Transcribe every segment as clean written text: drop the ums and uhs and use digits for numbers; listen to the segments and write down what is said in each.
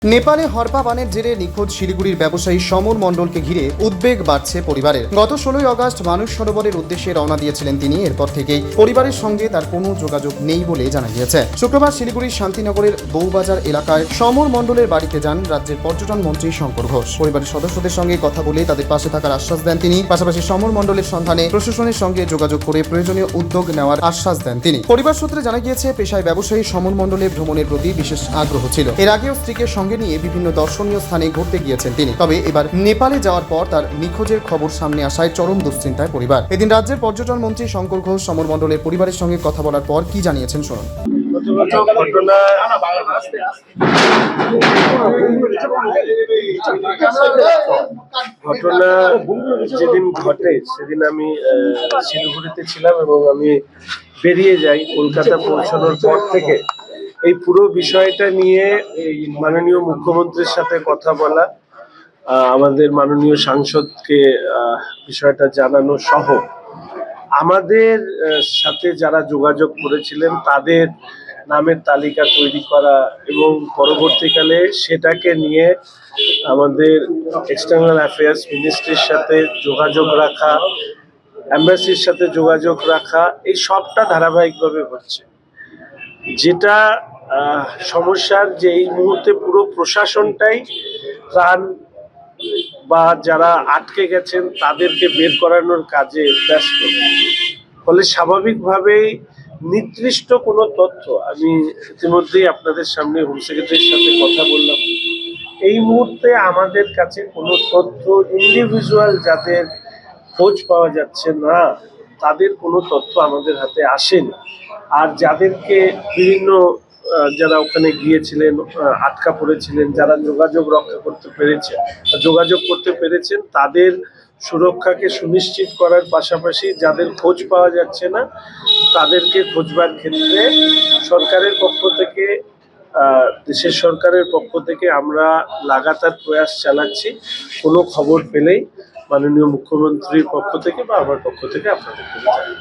নেপালে হরপা বানের জেরে নিখোঁজ শিলিগুড়ির ব্যবসায়ী সমর মণ্ডলকে ঘিরে উদ্বেগ বাড়ছে পরিবারের। গত 16 আগস্ট মানস সরোবরের উদ্দেশ্যে রওনা দিয়েছিলেন তিনি। এরপর থেকেই পরিবারের সঙ্গে তার কোনো যোগাযোগ নেই বলে জানা গিয়েছে। শুক্রবার শিলিগুড়ির শান্তিনগরের বউবাজার এলাকায় সমর মণ্ডলের বাড়িতে যান রাজ্যের পর্যটন মন্ত্রী শঙ্কর ঘোষ। পরিবারের সদস্যদের সঙ্গে কথা বলে তাদের পাশে থাকার আশ্বাস দেন তিনি। পাশাপাশি সমর মণ্ডলের সন্ধানে প্রশাসনের সঙ্গে যোগাযোগ করে প্রয়োজনীয় উদ্যোগ নেওয়ার আশ্বাস দেন তিনি। পরিবার সূত্রে জানা গিয়েছে, পেশায় ব্যবসায়ী সমর মণ্ডলের ভ্রমণের প্রতি বিশেষ আগ্রহ ছিল। এর আগেও স্ত্রীকে সঙ্গে নিয়ে বিভিন্ন দর্শনীয় স্থানে ঘুরতে গিয়েছেন তিনি। তবে এবার নেপালে যাওয়ার পর তার নিখোঁজের খবর সামনে আসায় চরম দুশ্চিন্তায় পরিবার। এদিন রাজ্যের পর্যটন মন্ত্রী শঙ্কর ঘোষ সমর মণ্ডলের পরিবারের সঙ্গে কথা বলার পর কি জানিয়েছেন শুনুন। ঘটনা যেদিন ঘটে সেদিন আমি শিলিগুড়িতে ছিলাম এবং আমি বেরিয়ে যাই। কলকাতা পৌঁছানোর পর থেকে এই পুরো বিষয়টা নিয়ে মাননীয় মুখ্যমন্ত্রীর সাথে কথা বলা, আমাদের মাননীয় সাংসদকে বিষয়টা জানানো সহ আমাদের সাথে যারা যোগাযোগ করেছিলেন তাদের নামের তালিকা তৈরি করা এবং পরবর্তীকালে সেটাকে নিয়ে আমাদের এক্সটার্নাল অ্যাফেয়ার্স মিনিস্ট্রির সাথে যোগাযোগ রাখা, এম্বাসির সাথে যোগাযোগ রাখা, এই সবটা ধারাবাহিকভাবে হচ্ছে। যেটা সমস্যার যে এই মুহূর্তে পুরো প্রশাসনটাই ত্রাণ বা যারা আটকে গেছেন তাদেরকে বের করানোর কাজে ব্যস্ত। ফলে স্বাভাবিকভাবেই নির্দিষ্ট কোনো তথ্য, আমি ইতিমধ্যেই আপনাদের সামনে হোম সেক্রেটারির সাথে কথা বললাম, এই মুহূর্তে আমাদের কাছে কোনো তথ্য ইন্ডিভিজুয়াল যাদের খোঁজ পাওয়া যাচ্ছে না তাদের কোনো তথ্য আমাদের হাতে আসেনি। আর যাদেরকে বিভিন্ন যারা ওখানে গিয়েছিলেন, আটকা পড়েছিলেন, যারা যোগাযোগ রক্ষা করতে পেরেছে, যোগাযোগ করতে পেরেছেন, তাদের সুরক্ষাকে সুনিশ্চিত করার পাশাপাশি যাদের খোঁজ পাওয়া যাচ্ছে না তাদেরকে খোঁজবার ক্ষেত্রে সরকারের পক্ষ থেকে, দেশের সরকারের পক্ষ থেকে আমরা লাগাতার প্রয়াস চালাচ্ছি। কোনো খবর পেলেই মাননীয় মুখ্যমন্ত্রীর পক্ষ থেকে বা আমার পক্ষ থেকে আপনাদেরকে জানাবো।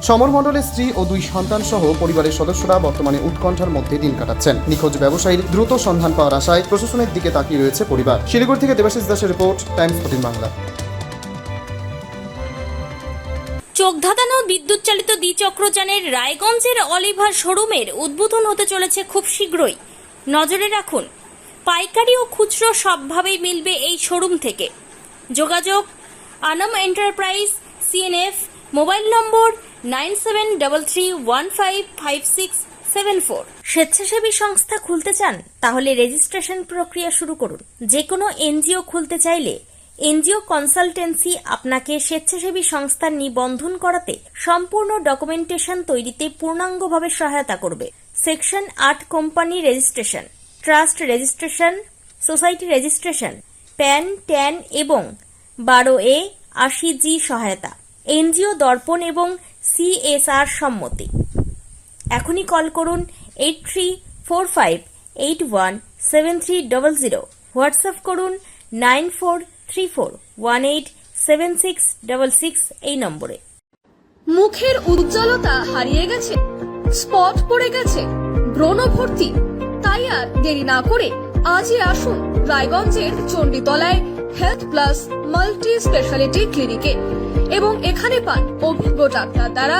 সমর মণ্ডলের স্ত্রী ও 2 সন্তান সহ পরিবারের সদস্যরা বর্তমানে উৎকণ্ঠার মধ্যে দিন কাটাচ্ছেন। নিখোঁজ ব্যবসায়ীর দ্রুত সন্ধান পাওয়ার আশায় প্রশাসনের দিকে তাকিয়ে রয়েছে পরিবার। শিলিগুড়ি থেকে দেবাশিস দাসের রিপোর্ট, টাইমস 14 বাংলা। চোখ ধাঁধানো বিদ্যুৎ চালিত দ্বিচক্রযানের রায়গঞ্জের অলিভার শোরুমের উদ্বোধন হতে চলেছে খুব শীঘ্রই। নজরে রাখুন, পাইকারি ও খুচরো সবভাবেই মিলবে এই শোরুম থেকে। যোগাযোগ আনাম এন্টারপ্রাইজ, সিএনএফ, মোবাইল নম্বর 9733155674। স্বেচ্ছাসেবী সংস্থা খুলতে চান? তাহলে রেজিস্ট্রেশন প্রক্রিয়া শুরু করুন। যে কোনো এনজিও খুলতে চাইলে এনজিও কনসালটেন্সি আপনাকে স্বেচ্ছাসেবী সংস্থার নিবন্ধন করাতে সম্পূর্ণ ডকুমেন্টেশন তৈরিতে পূর্ণাঙ্গভাবে সহায়তা করবে। Section 8 company registration, trust registration, society registration, pan, tan এবং 12A 80G সহায়তা, এনজিও দর্পণ এবং CSR সম্মতি। এখনই কল করুন 8345817300। হোয়াটসঅ্যাপ করুন 9434187666 এই নম্বরে। মুখের উজ্জ্বলতা হারিয়ে গেছে, স্পট পড়ে গেছে, ব্রণ ভর্তি, তাই আর দেরি না করে আজই আসুন রায়গঞ্জের চণ্ডীতলায় হেলথ প্লাস মাল্টি স্পেশালিটি ক্লিনিকে এবং এখানে পান অভিজ্ঞ ডাক্তার দ্বারা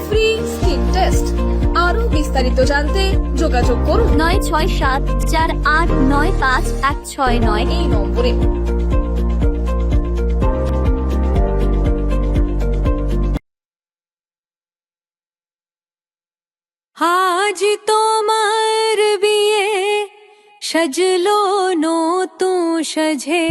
ফ্রি স্কিন টেস্ট। আরো বিস্তারিত জানতে যোগাযোগ করুন 9674895169 এই নম্বরে। আজ তোমার বিয়ে সাজলো নতুন সাজে।